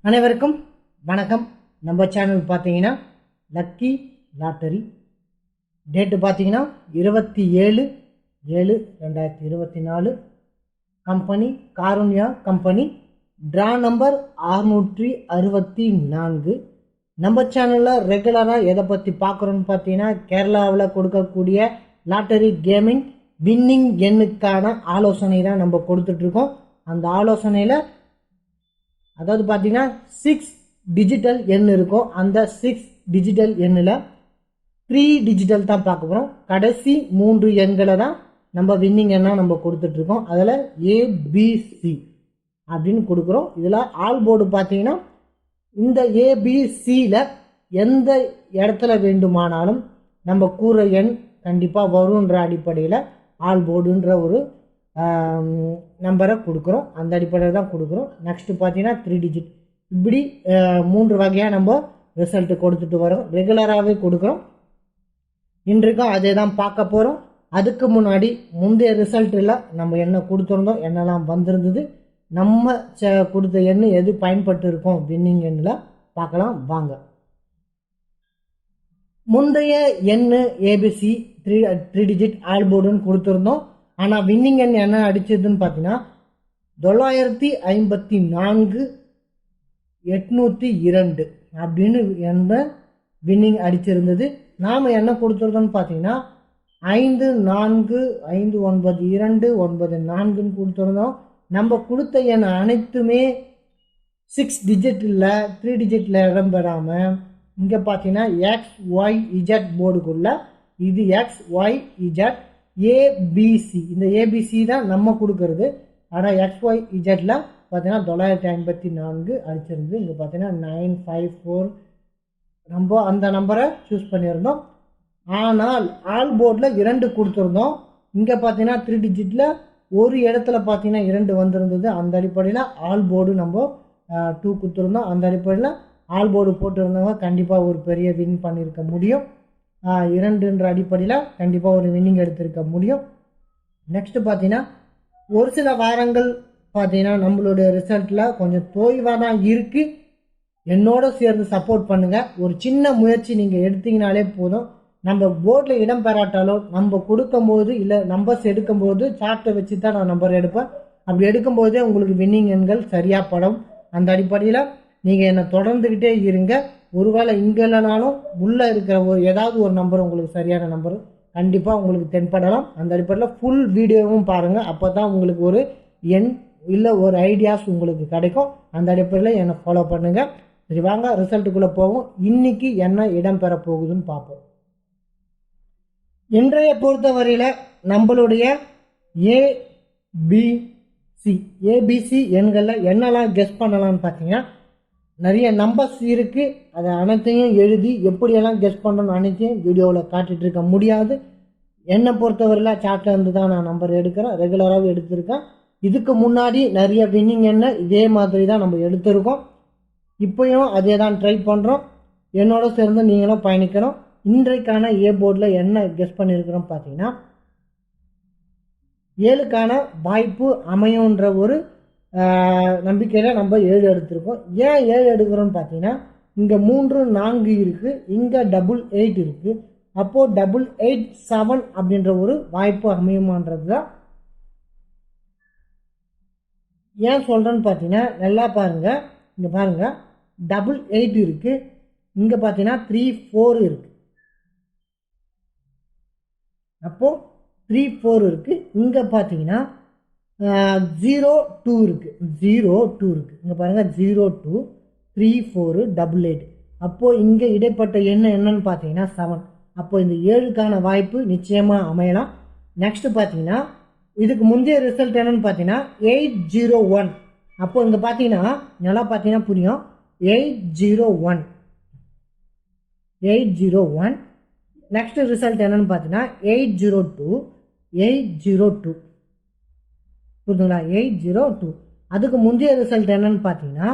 அனைவருக்கும் வணக்கம். நம்ம சேனல் பார்த்தீங்கன்னா லக்கி லாட்டரி. டேட்டு பார்த்தீங்கன்னா 27/7/2024. Company Karunya company. Draw number 664. நம்ம சேனலில் ரெகுலராக எதை பற்றி பார்க்குறோன்னு பார்த்தீங்கன்னா கேரளாவில் கொடுக்கக்கூடிய லாட்டரி கேமிங் வின்னிங் எண்ணுக்கான ஆலோசனை தான் நம்ம கொடுத்துட்ருக்கோம். அந்த ஆலோசனையில் அதாவது பார்த்தீங்கன்னா 6 டிஜிட்டல் எண் இருக்கும். அந்த 6 டிஜிட்டல் எண்ணில் 3 டிஜிட்டல் தான் பார்க்க போகிறோம். கடைசி 3 எண்களை தான் நம்ம வின்னிங் எண்ணாக நம்ம கொடுத்துட்ருக்கோம். அதில் ஏபிசி அப்படின்னு கொடுக்குறோம். இதில் ஆல் போர்டு பார்த்தீங்கன்னா இந்த ஏபிசியில் எந்த இடத்துல வேண்டுமானாலும் நம்ம கூற எண் கண்டிப்பாக வருன்ற அடிப்படையில் ஆல் போர்டுன்ற ஒரு நம்பரை கொடுக்குறோம். அந்த அடிப்படையில் தான் கொடுக்குறோம். நெக்ஸ்ட்டு பார்த்தீங்கன்னா 3 டிஜிட். இப்படி 3 வகையாக நம்ம ரிசல்ட்டு கொடுத்துட்டு வரோம். ரெகுலராகவே கொடுக்குறோம். இன்றைக்கும் அதே தான் பார்க்க போகிறோம். அதுக்கு முன்னாடி முந்தைய ரிசல்ட்டில் நம்ம என்ன கொடுத்துருந்தோம், என்னெல்லாம் வந்திருந்தது, நம்ம கொடுத்த எண்ணு எது பயன்பட்டு இருக்கோம் வின்னிங் எண்ணில் பார்க்கலாம் வாங்க. முந்தைய எண்ணு ஏபிசி 3 டிஜிட் ஆல் போர்டுன்னு கொடுத்துருந்தோம். ஆனால் வின்னிங் எண் என்ன அடிச்சதுன்னு பார்த்தீங்கன்னா 954,802 அப்படின்னு என்ன வின்னிங் அடிச்சிருந்தது. நாம் என்ன கொடுத்துருந்தோம்னு பார்த்தீங்கன்னா 54,592,94ன்னு கொடுத்துருந்தோம். நம்ம கொடுத்த எண் அனைத்துமே 6 டிஜிட்டில் 3 டிஜிட்டில் இடம்பெறாமல் இங்கே பார்த்தீங்கன்னா XYZ போர்டுக்குள்ள இது XYZ ஏபிசி. இந்த ஏபிசி தான் நம்ம கொடுக்கறது. ஆனால் XYZல பார்த்தீங்கன்னா 954 அடிச்சிருந்து. இங்கே பார்த்தீங்கன்னா 954 நம்ம அந்த நம்பரை சூஸ் பண்ணியிருந்தோம். ஆனால் ஆல் போர்டில் 2 கொடுத்துருந்தோம். இங்கே பார்த்தீங்கன்னா 3 டிஜிட்டில் ஒரு இடத்துல பார்த்தீங்கன்னா 2 வந்திருந்தது. அந்த அடிப்படையில் ஆல் போர்டு நம்ம 2 கொடுத்துருந்தோம். அந்த அடிப்படையில் ஆல் போர்டு போட்டிருந்தவங்க கண்டிப்பாக ஒரு பெரிய வின் பண்ணியிருக்க முடியும். 2ன்ற அடிப்படையில் கண்டிப்பாக ஒரு வின்னிங் எடுத்திருக்க முடியும். நெக்ஸ்ட்டு பார்த்தீங்கன்னா ஒரு சில வாரங்கள் பார்த்தீங்கன்னா நம்மளுடைய ரிசல்ட்டில் கொஞ்சம் தோய்வாக தான் இருக்குது. என்னோட சேர்ந்து சப்போர்ட் பண்ணுங்கள். ஒரு சின்ன முயற்சி நீங்கள் எடுத்தீங்கனாலே போதும். நம்ம போர்டில் இடம் பெறாட்டாலும் நம்ம கொடுக்கும்போது இல்லை நம்பர்ஸ் எடுக்கும்போது சார்ட்டை வச்சு தான் நான் நம்பர் எடுப்பேன். அப்படி எடுக்கும்போதே உங்களுக்கு வின்னிங் எண்கள் சரியாக படும். அந்த அடிப்படையில் நீங்கள் என்னை தொடர்ந்துக்கிட்டே இருங்க. ஒருவேளை இங்கே இல்லைனாலும் உள்ளே இருக்கிற ஏதாவது ஒரு நம்பர் உங்களுக்கு சரியான நம்பர் கண்டிப்பாக உங்களுக்கு தென்படலாம். அந்த அடிப்படையில் ஃபுல் வீடியோவும் பாருங்கள். அப்போ தான் உங்களுக்கு ஒரு எண் இல்லை ஒரு ஐடியாஸ் உங்களுக்கு கிடைக்கும். அந்த அடிப்படையில் என்னை ஃபாலோ பண்ணுங்கள். சரி வாங்க ரிசல்ட்டுக்குள்ளே போவோம். இன்றைக்கி என்ன இடம் பெற போகுதுன்னு பார்ப்போம். இன்றைய பொறுத்தவரையில் நம்மளுடைய ஏபிசி எண்களில் என்னெல்லாம் கெஸ் பண்ணலான்னு பார்த்தீங்கன்னா நிறைய நம்பர்ஸ் இருக்குது. அதை அனைத்தையும் எழுதி எப்படியெல்லாம் கெஸ் பண்ணணும்னு அனைத்தையும் வீடியோவில் காட்டிகிட்டு இருக்க முடியாது. என்னை பொறுத்தவரையில் சார்ட்டில் இருந்து தான் நான் நம்பர் எடுக்கிறேன். ரெகுலராகவே எடுத்திருக்கேன். இதுக்கு முன்னாடி நிறைய வின்னிங் எண்ணை இதே மாதிரி தான் நம்ம எடுத்திருக்கோம். இப்போயும் அதே தான் ட்ரை பண்ணுறோம். என்னோட சேர்ந்து நீங்களும் பயணிக்கணும். இன்றைக்கான ஏ போர்டில் என்ன கெஸ் பண்ணியிருக்கிறோம் பார்த்தீங்கன்னா 7க்கான வாய்ப்பு அமையுன்ற ஒரு நம்பிக்கையில் நம்ம 7 எடுத்திருக்கோம். ஏன் 7 எடுக்கிறோன்னு பார்த்தீங்கன்னா இங்கே 3 4 இருக்குது, இங்கே 88 இருக்குது. அப்போது 887 அப்படின்ற ஒரு வாய்ப்பு அமையுமான்றது தான். ஏன் சொல்கிறேன்னு பார்த்தீங்கன்னா நல்லா பாருங்கள். இங்கே பாருங்கள் 88 இருக்குது, இங்கே பார்த்தீங்கன்னா 34 இருக்குது. அப்போது 34 இருக்குது. இங்கே பார்த்தீங்கன்னா 02 இருக்குது. 02 இருக்குது. இங்கே பாருங்கள் 02 34 88. அப்போது இங்கே இடைப்பட்ட எண்ணம் என்னன்னு பார்த்தீங்கன்னா 7. அப்போது இந்த 7க்கான வாய்ப்பு நிச்சயமாக அமையலாம். நெக்ஸ்ட்டு பார்த்தீங்கன்னா இதுக்கு முந்தைய ரிசல்ட் என்னன்னு பார்த்தீங்கன்னா 801. அப்போது இங்கே பார்த்தீங்கன்னா நல்லா பார்த்தீங்கன்னா புரியும். 801. நெக்ஸ்ட் ரிசல்ட் என்னன்னு பார்த்தீங்கன்னா 802. புரியுதுங்களா? 802. அதுக்கு முந்தைய ரிசல்ட் என்னன்னு பார்த்தீங்கன்னா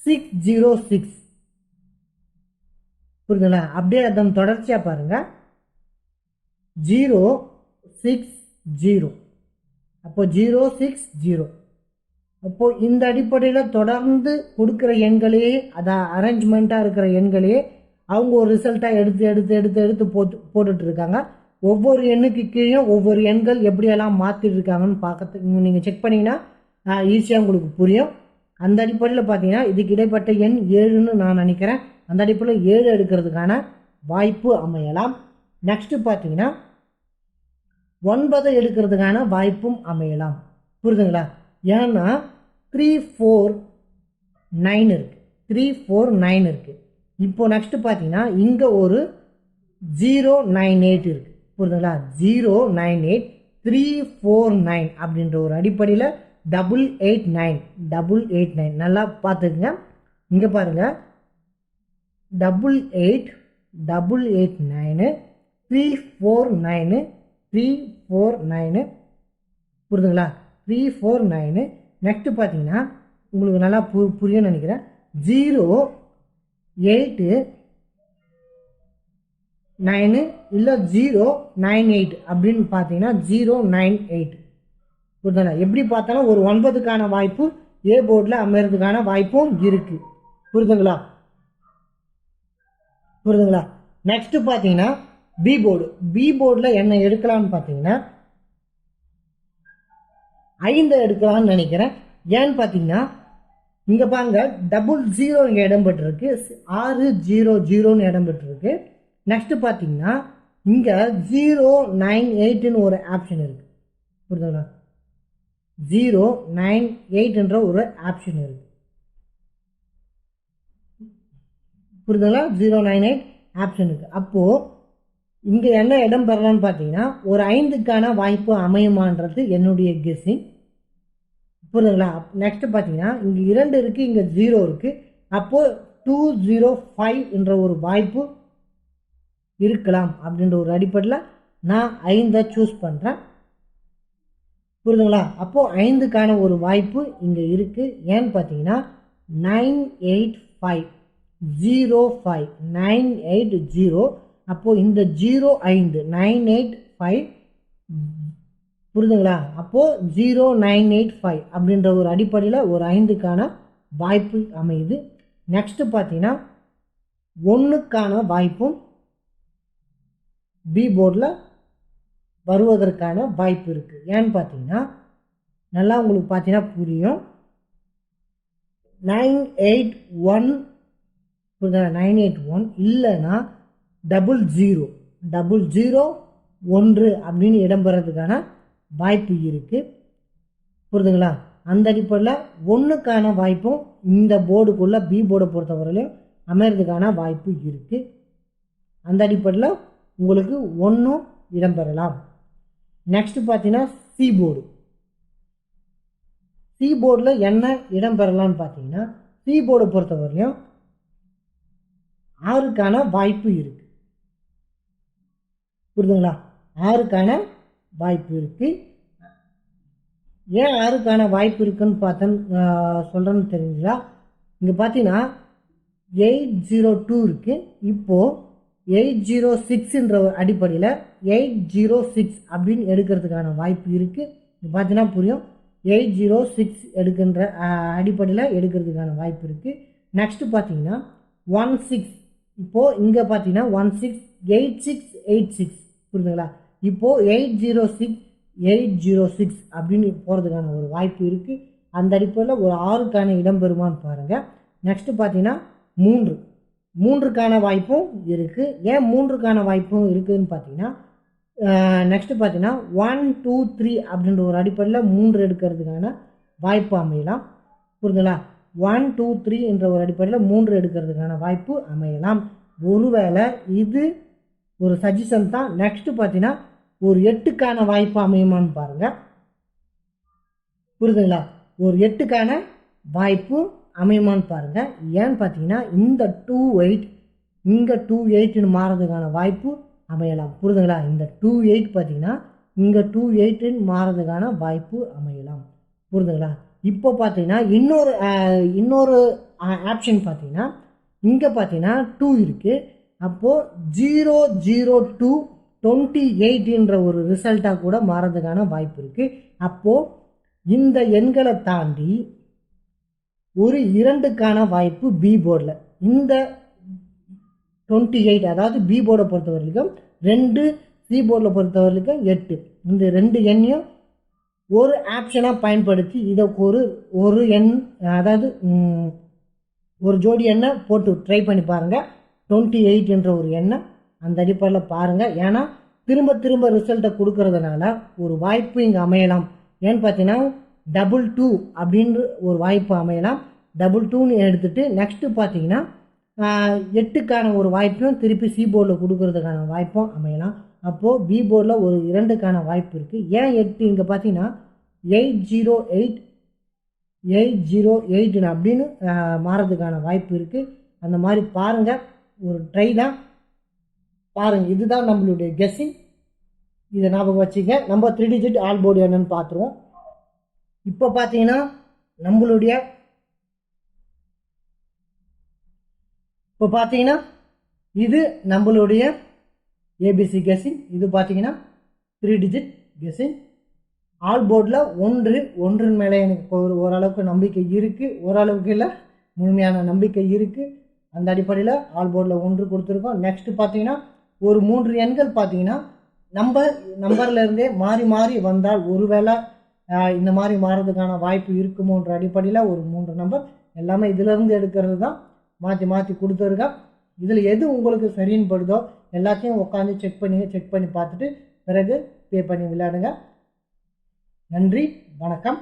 606. புரியுதுங்களா? அப்படியே அதன் தொடர்ச்சியாக பாருங்க 060. அப்போ 060. அப்போது இந்த அடிப்படையில் தொடர்ந்து கொடுக்குற எண்களையே அதான் அரேஞ்ச்மெண்ட்டாக இருக்கிற எண்களையே அவங்க ஒரு ரிசல்ட்டாக எடுத்து போட்டுட்டு இருக்காங்க. ஒவ்வொரு எண்ணுக்கு கீழே ஒவ்வொரு எண்கள் எப்படியெல்லாம் மாற்றிட்டு இருக்காங்கன்னு பார்க்கறதுக்கு நீங்கள் செக் பண்ணிங்கன்னா ஈஸியாக உங்களுக்கு புரியும். அந்த அடிப்படையில் பார்த்தீங்கன்னா இதுக்கு இடைப்பட்ட எண் 7ன்னு நான் நினைக்கிறேன். அந்த அடிப்படையில் 7 எடுக்கிறதுக்கான வாய்ப்பு அமையலாம். நெக்ஸ்ட்டு பார்த்தீங்கன்னா 9 எடுக்கிறதுக்கான வாய்ப்பும் அமையலாம். புரியுதுங்களா? ஏன்னா 3 4 9 இருக்குது, 3 4 9 இருக்குது. இப்போ நெக்ஸ்ட்டு பார்த்தீங்கன்னா இங்கே ஒரு 098 இருக்குது. புரியுதுங்களா? 098 349 அப்படின்ற ஒரு அடிப்படையில் 889 நல்லா பார்த்துக்குங்க. இங்கே பாருங்கள் 889 349 புரியுதுங்களா? 349. நெக்ஸ்ட்டு பார்த்தீங்கன்னா உங்களுக்கு நல்லா புரியும்னு நினைக்கிறேன். 089 இல்லை 098 அப்படின்னு பார்த்தீங்கன்னா 098 புரியுதுங்களா? எப்படி பார்த்தாலும் ஒரு 9க்கான வாய்ப்பு ஏ போர்டில் அமைகிறதுக்கான வாய்ப்பும் இருக்குது. புரியுதுங்களா? நெக்ஸ்ட்டு பார்த்தீங்கன்னா பி போர்டில் என்ன எடுக்கலாம்னு பார்த்தீங்கன்னா 5 எடுக்கலாம்னு நினைக்கிறேன். ஏன்னு பார்த்தீங்கன்னா இங்கே பாருங்க 00 இங்கே இடம்பெற்றிருக்கு, 600ன்னு இடம்பெற்றிருக்கு. நெக்ஸ்ட்டு பார்த்தீங்கன்னா இங்கே 098ன்னு ஒரு ஆப்ஷன் இருக்குது. புரியுதுங்களா? 098என்ற ஒரு ஆப்ஷன் இருக்குது. புரியுதுங்களா? 098 ஆப்ஷன் இருக்குது. அப்போது இங்கே என்ன இடம் பெறலான்னு பார்த்தீங்கன்னா ஒரு 5க்கான வாய்ப்பு அமையுமான்றது என்னுடைய கெஸ்ஸிங். புரியுதுங்களா? நெக்ஸ்ட்டு பார்த்தீங்கன்னா இங்கே 2 இருக்குது, இங்கே 0 இருக்குது. அப்போது 205 என்ற ஒரு வாய்ப்பு இருக்கலாம். அப்படின்ற ஒரு அடிப்படையில் நான் 5 சூஸ் பண்ணுறேன். புரியுதுங்களா? அப்போது 5க்கான ஒரு வாய்ப்பு இங்கே இருக்குது. ஏன்னு பார்த்தீங்கன்னா 980. அப்போது இந்த 05 985 புரியுதுங்களா? அப்போது 0985 அப்படின்ற ஒரு அடிப்படையில் ஒரு 5க்கான வாய்ப்பு அமையுது. நெக்ஸ்ட்டு பார்த்தீங்கன்னா 1க்கான வாய்ப்பும் பி போர்டில் வருவதற்கான வாய்ப்பு இருக்குது. ஏன்னு பார்த்தீங்கன்னா நல்லா உங்களுக்கு பார்த்தீங்கன்னா புரியும். 981 புரியுதா? 981 இல்லைன்னா 0001 அப்படின்னு இடம்பெறதுக்கான வாய்ப்பு இருக்குது. புரியுதுங்களா? அந்த அடிப்படையில் 1க்கான வாய்ப்பும் இந்த போர்டுக்குள்ளே பி போர்டை பொறுத்தவரையிலும் அமைகிறதுக்கான வாய்ப்பு இருக்குது. அந்த அடிப்படையில் உங்களுக்கு 1 இடம்பெறலாம். நெக்ஸ்ட் பார்த்தீங்கன்னா சி போர்டில் என்ன இடம்பெறலாம்னு பார்த்தீங்கன்னா சி போர்டை பொறுத்தவரையிலும் 6க்கான வாய்ப்பு இருக்குது. புரியுதுங்களா? 6க்கான வாய்ப்பு இருக்குது. ஏன் 6க்கான வாய்ப்பு இருக்குன்னு சொல்கிறேன்னு தெரிஞ்சுங்களா? இங்கே பார்த்தீங்கன்னா 802 இருக்குது. இப்போது 806ன்ற அடிப்படையில் 806 அப்படின்னு எடுக்கிறதுக்கான வாய்ப்பு இருக்குது. இங்கே பார்த்தீங்கன்னா புரியும். 806 எடுக்கின்ற அடிப்படையில் எடுக்கிறதுக்கான வாய்ப்பு இருக்குது. நெக்ஸ்ட்டு பார்த்தீங்கன்னா 16. இப்போது இங்கே பார்த்தீங்கன்னா 168686 புரியுதுங்களா? இப்போது 806 அப்படின்னு போகிறதுக்கான ஒரு வாய்ப்பு இருக்குது. அந்த அடிப்படையில் ஒரு 6க்கான இடம் பெறுமான்னு பாருங்கள். நெக்ஸ்ட்டு பார்த்தீங்கன்னா 3க்கான வாய்ப்பும் இருக்குது. ஏன் 3க்கான வாய்ப்பும் இருக்குதுன்னு பார்த்தீங்கன்னா நெக்ஸ்ட்டு பார்த்தீங்கன்னா 1 2 3 அப்படின்ற ஒரு அடிப்படையில் 3 எடுக்கிறதுக்கான வாய்ப்பு அமையலாம். புரியுதுங்களா? 1 2 3 என்ற ஒரு அடிப்படையில் 3 எடுக்கிறதுக்கான வாய்ப்பு அமையலாம். ஒருவேளை இது ஒரு சஜஷன் தான். நெக்ஸ்ட்டு பார்த்தீங்கன்னா ஒரு 8க்கான வாய்ப்பு அமையுமான்னு பாருங்கள். புரியுதுங்களா? ஒரு 8க்கான வாய்ப்பு அமையுமான்னு பாருங்கள். ஏன்னு பார்த்தீங்கன்னா இந்த 28 இங்கே 28ன்னு மாறதுக்கான வாய்ப்பு அமையலாம். புரியுதுங்களா? இந்த 28 பார்த்தீங்கன்னா இங்கே 28ன்னு மாறதுக்கான வாய்ப்பு அமையலாம். புரியுதுங்களா? இப்போ பார்த்தீங்கன்னா இன்னொரு ஆப்ஷன் பார்த்தீங்கன்னா இங்கே பார்த்தீங்கன்னா 2 இருக்குது. அப்போது 002 28ன்ற ஒரு ரிசல்ட்டாக கூட மாறதுக்கான வாய்ப்பு இருக்குது. அப்போது இந்த எண்களை தாண்டி ஒரு 2க்கான வாய்ப்பு பி போர்டில். இந்த 28 அதாவது பி போர்டை பொறுத்த வரைக்கும் 2, சி போர்டில் பொறுத்த வரைக்கும் 8. இந்த 2 எண்ணையும் ஒரு ஆப்ஷனாக பயன்படுத்தி இதை ஒரு எண் அதாவது ஒரு ஜோடி எண்ணை போட்டு ட்ரை பண்ணி பாருங்கள். 28 என்ற ஒரு எண்ணை அந்த அடிப்படையில் பாருங்கள். ஏன்னா திரும்ப திரும்ப ரிசல்ட்டை கொடுக்கறதுனால ஒரு வாய்ப்பு இங்கே அமையலாம். ஏன்னு பார்த்தீங்கன்னா 22 அப்படின்ற ஒரு வாய்ப்பு அமையலாம். 22ன்னு எடுத்துகிட்டு நெக்ஸ்ட்டு பார்த்தீங்கன்னா 8க்கான ஒரு வாய்ப்பும் திருப்பி சி போர்டில் கொடுக்கறதுக்கான வாய்ப்பும் அமையலாம். அப்போது பி போர்டில் ஒரு 2க்கான வாய்ப்பு இருக்குது. ஏன் 8 இங்கே பார்த்தீங்கன்னா 808 அப்படின்னு மாறதுக்கான வாய்ப்பு இருக்குது. அந்த மாதிரி பாருங்கள், ஒரு ட்ரை தான் பாருங்கள். இதுதான் நம்மளுடைய கெஸ்ஸிங். இதை ஞாபகம் வச்சுக்க. நம்ம 3 டிஜிட் ஆல் போர்டு என்னன்னு பார்த்துருவோம். இப்போ பார்த்தீங்கன்னா இது நம்மளுடைய ஏபிசி கெஸ்ஸிங். இது பார்த்தீங்கன்னா 3 டிஜிட் கெஸ்ஸிங். ஆல் போர்டில் 1 மேலே எனக்கு ஓரளவுக்கு நம்பிக்கை இருக்குது. ஓரளவுக்கு இல்லை, முழுமையான நம்பிக்கை இருக்குது. அந்த அடிப்படையில் ஆல் போர்டில் 1 கொடுத்துருக்கோம். நெக்ஸ்ட்டு பார்த்தீங்கன்னா ஒரு 3 எண்கள் பார்த்தீங்கன்னா நம்பர்லேருந்தே மாறி மாறி வந்தால் ஒருவேளை இந்த மாதிரி மாறதுக்கான வாய்ப்பு இருக்குமோன்ற அடிப்படையில் ஒரு 3 நம்பர் எல்லாமே இதிலேருந்து எடுக்கிறது தான் மாற்றி மாற்றி கொடுத்துருக்கேன். இதில் எது உங்களுக்கு சரின்னு படுதோ எல்லாத்தையும் உட்காந்து செக் பண்ணி பார்த்துட்டு பிறகு பே பண்ணி விளையாடுங்க. நன்றி, வணக்கம்.